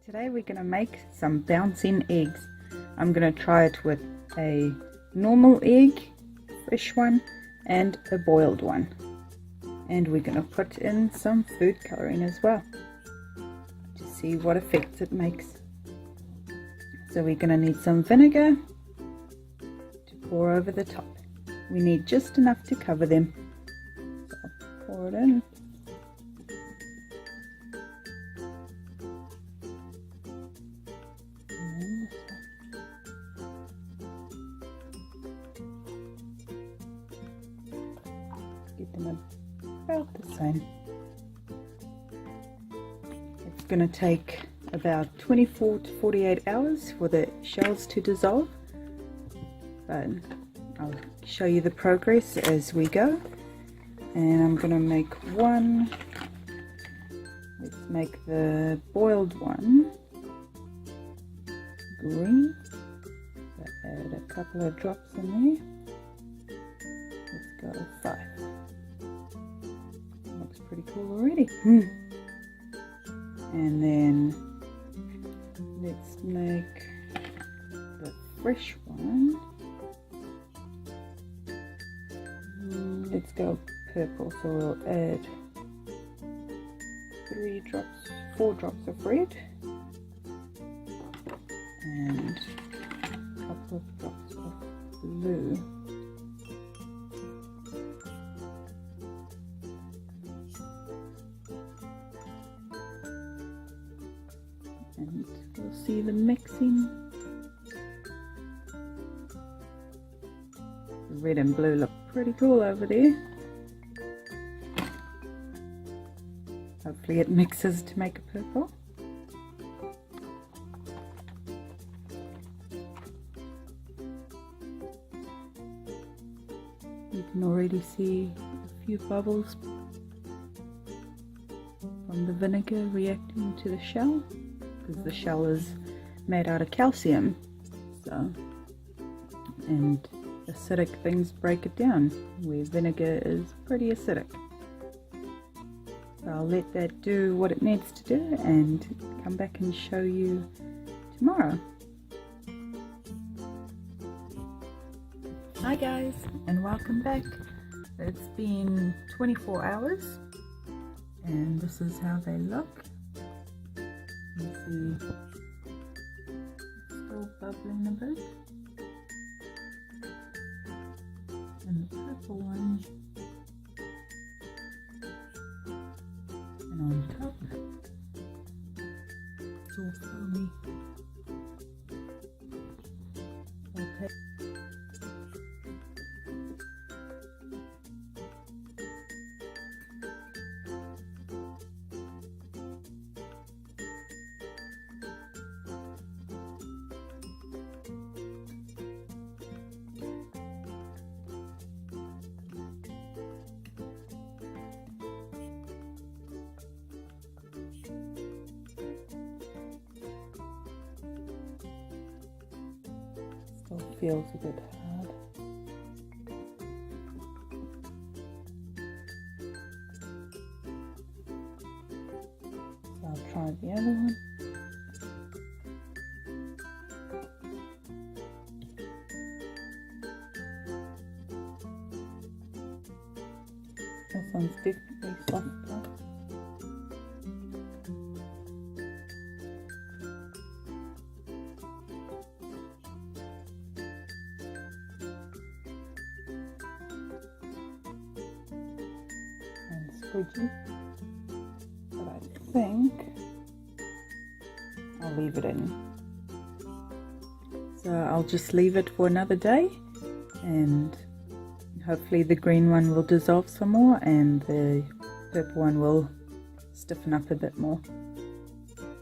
Today we're going to make some bouncing eggs. I'm going to try it with a normal egg, fresh one, and a boiled one. And we're going to put in some food coloring as well to see what effect it makes. So we're going to need some vinegar to pour over the top. We need just enough to cover them. So I'll pour it in. Get them about the same. It's going to take about 24 to 48 hours for the shells to dissolve, but I'll show you the progress as we go. And I'm going to make one. Let's make the boiled one green. So add a couple of drops in there. Let's go 5. Looks pretty cool already. And then let's make the fresh one. Let's go purple, so we'll add 4 drops of red and a couple of drops of blue. And we'll see the mixing. The red and blue look pretty cool over there. Hopefully it mixes to make a purple. You can already see a few bubbles from the vinegar reacting to the shell, because the shell is made out of calcium, so, and acidic things break it down, where vinegar is pretty acidic. So I'll let that do what it needs to do and come back and show you tomorrow. Hi guys, and welcome back. It's been 24 hours and this is how they look. You see still bubbling a bit, and the purple one, and on top it's all foamy. Still feels a bit hard. So I'll try the other one. This one's definitely softer. Squidgy, but I think I'll leave it in. So I'll just leave it for another day, and hopefully the green one will dissolve some more and the purple one will stiffen up a bit more.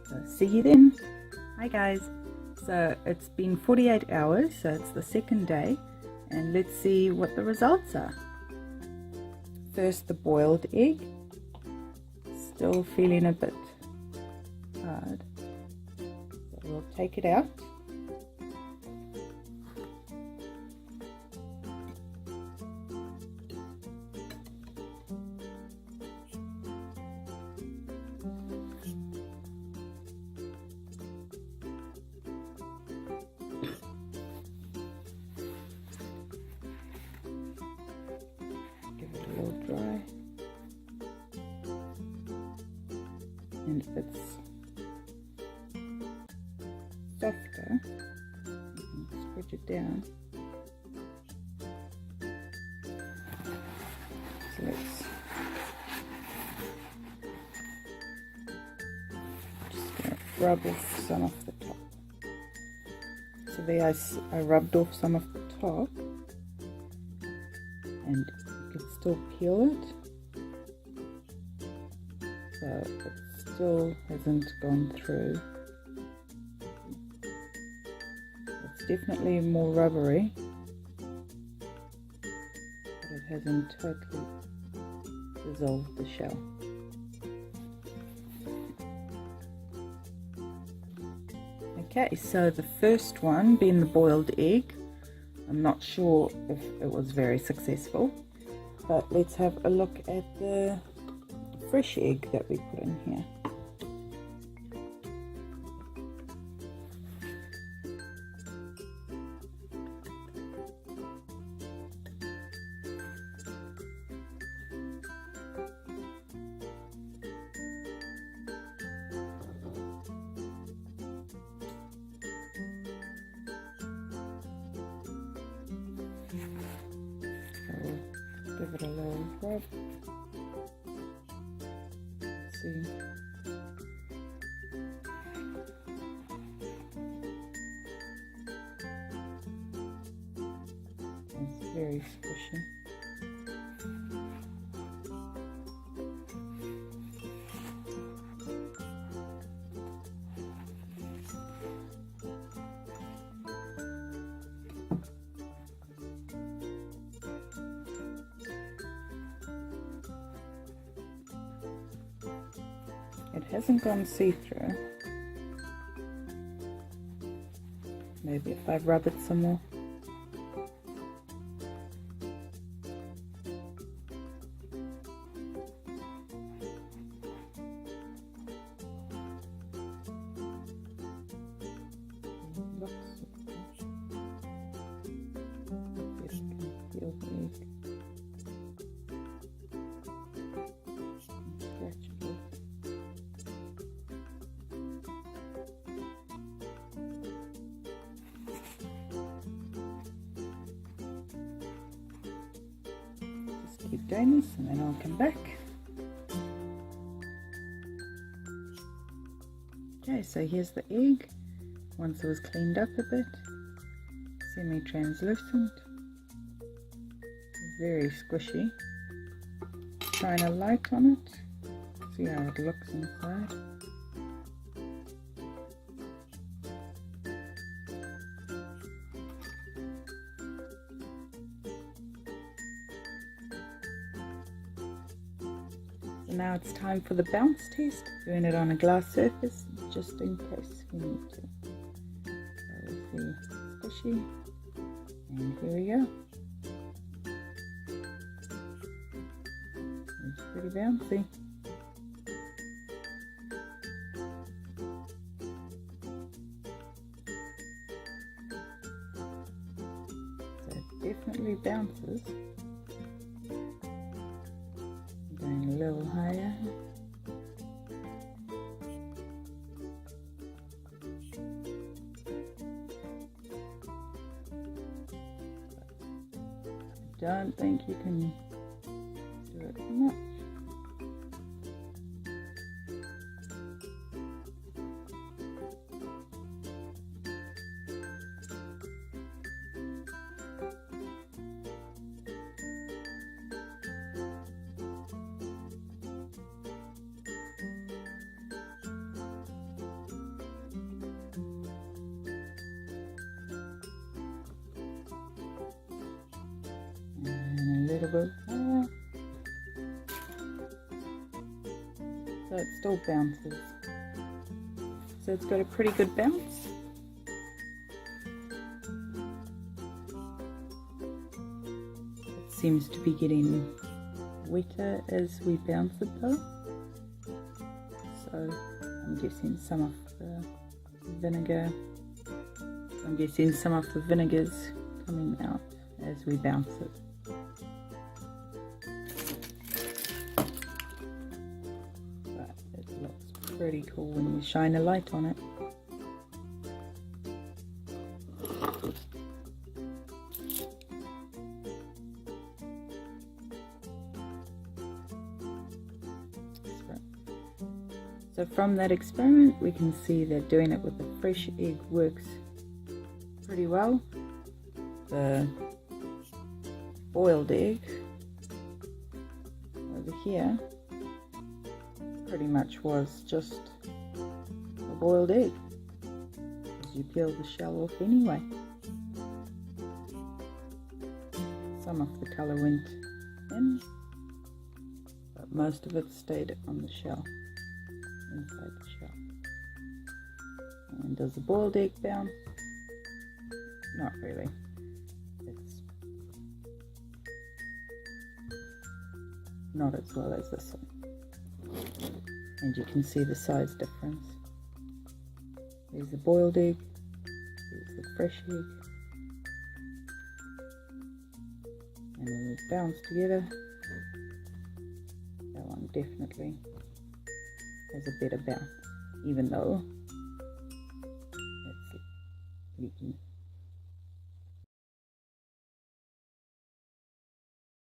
So see you then. Hi guys, so it's been 48 hours, so it's the second day, and let's see what the results are. First, the boiled egg, still feeling a bit hard, so we'll take it out. and if it's softer, you can spread it down. So let's just gonna rub off some of the top. So there I rubbed off some of the top, and you can still peel it, so it still hasn't gone through. It's definitely more rubbery, but it hasn't totally dissolved the shell. Okay, so the first one being the boiled egg, I'm not sure if it was very successful, but let's have a look at the fresh egg that we put in here. Give it a little rub. See. It's very squishy. It hasn't gone see-through. Maybe if I rub it some more. Keep doing this and then I'll come back. Okay, so here's the egg once it was cleaned up a bit. Semi-translucent, very squishy. Shine a light on it, see how it looks inside. Now it's time for the bounce test, doing it on a glass surface just in case we need to. So we'll see, squishy, and here we go. It's pretty bouncy. So it definitely bounces. Going a little higher. I don't think you can do it much. And a little bit higher. So it still bounces. So it's got a pretty good bounce. It seems to be getting wetter as we bounce it though. So I'm guessing some of the vinegar's coming out as we bounce it. But it looks pretty cool when you shine a light on it. So from that experiment we can see that doing it with a fresh egg works pretty well. The boiled egg over here pretty much was just a boiled egg, because you peel the shell off anyway. Some of the colour went in, but most of it stayed on the shell, inside the shell. And does the boiled egg bounce? Not really. It's not as well as this one. And you can see the size difference. There's the boiled egg, there's the fresh egg, and when they bounce together, that one definitely has a better bounce, even though it's leaking.